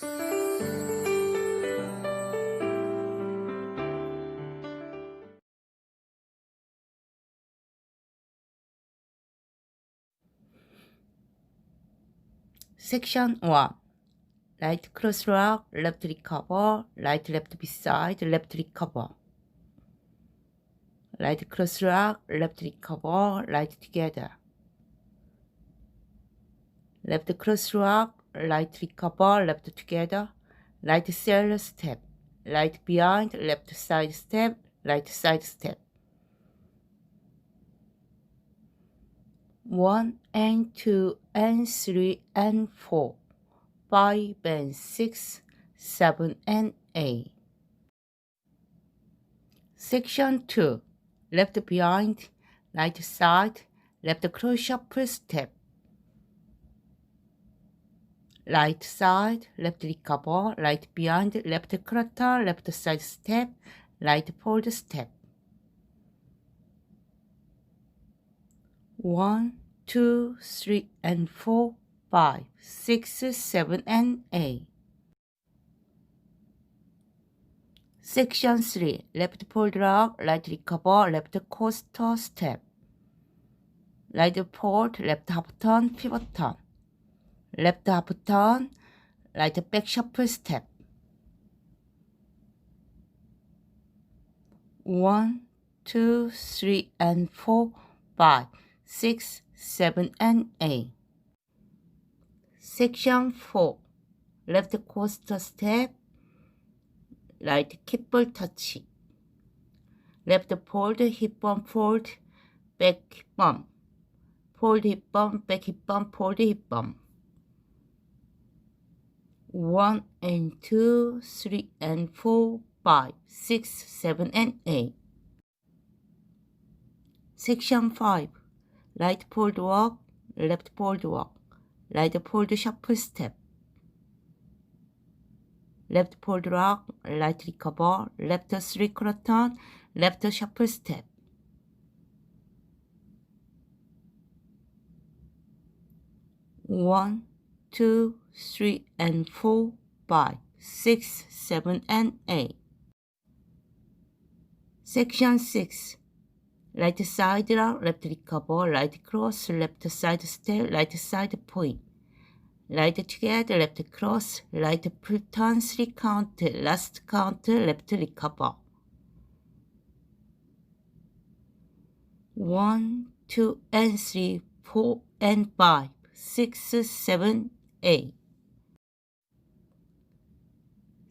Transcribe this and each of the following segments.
Section 1. Right cross rock, left recover, right left beside, left recover. Right cross rock, left recover, right together. Left cross rock, right recover, left together. Right cell step, right behind, left side step, right side step. 1 and 2 and 3 and 4, 5 and 6, 7 and 8. Section 2. Left behind, right side, left cross shuffle step. Right side, left recover, right behind, left clutter, left side step, right fold step. 1, 2, 3, and 4, 5, 6, 7, and 8. Section 3. Left fold rock, right recover, left coaster step. Right fold, left half turn, pivot turn. Left half turn, right back shuffle step. 1, 2, 3, and 4, 5, 6, 7, and 8. Section 4. Left coaster step, right kickball touch. Left fold, hip bump, fold, back hip bump. Fold hip bump, back hip bump, fold hip bump. 1 and 2, 3 and 4, 5, 6, 7, and 8. Section 5. Right fold walk, left fold walk. Right fold shuffle step. Left fold rock, right recover, left 3/4 turn, left shuffle step. 1, 2, 3, and 4, 5, 6, 7, and 8. Section 6. Right side rock, left recover, right cross, left side step, right side point. Right together, left cross, right full turn, 3 count, last count, left recover. 1, 2, and 3, 4, and 5, 6, 7, 8.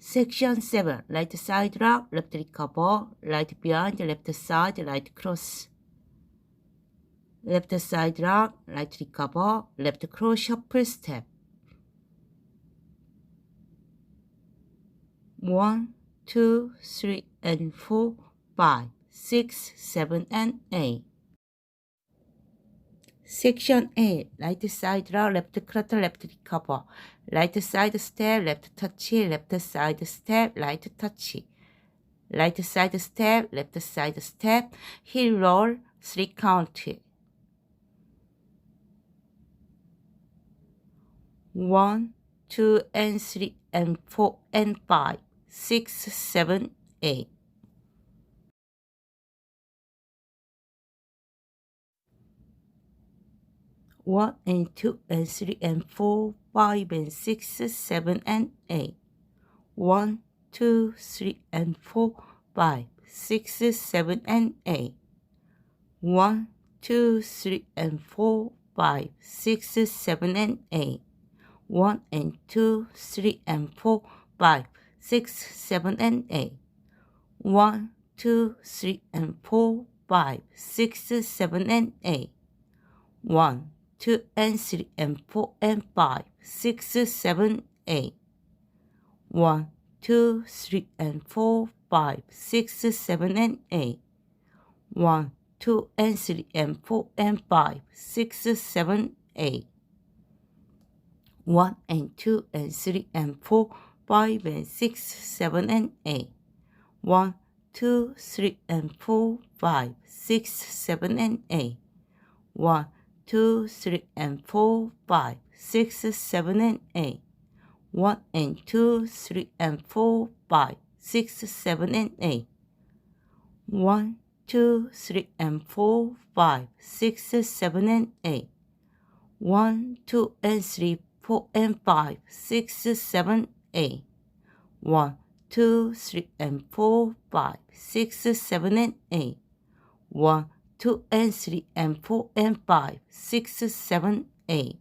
Section 7. Right side rock, left recover, right behind, left side, right cross. Left side rock, right recover, left cross shuffle step. 1, 2, 3, and 4, 5, 6, 7, and 8. Section 8. Right side rock, left clutter, left recover. Right side step, left touch, left side step, right touch. Right side step, left side step, heel roll, 3 count. 1, 2, and 3, and 4, and 5, 6, 7, 8. One and 2 and 3 and 4, 5 and 6, 7 and 8. 1, 2, 3 and 4, 5, 6, 7 and 8. 1, 2, 3 and 4, 5, 6, 7 and 8. 1 and 2, 3 and 4, 5, 6, 7 and 8. 1, 2, 3 and 4, 5, 6, 7 and 8. 1, 2, and 3 and 4 and 5, 6, 7, 8. 1, 2, 3 and 4, 5, 6, 7, and 8. 1, 2, and 3 and 4 and 5, 6, 7, 8. 1 and 2 and 3 and 4, 5 and 6, 7, and 8. 1, 2, 3 and 4, 5, 6, 7, and 8. 1, 2, 3 and 4, 5, 6, 7, and 8. 1 and 2, 3 and 4, 5, 6, 7 and 8. 1, 2, 3 and 4, 5, 6, 7 and 8. 1, 2 and 3, 4 and 5, 6, 7, 8. 1, 2, 3 and 4, 5, 6, 7 and 8. 1, 2 and 3 and 4 and 5, 6, 7, 8.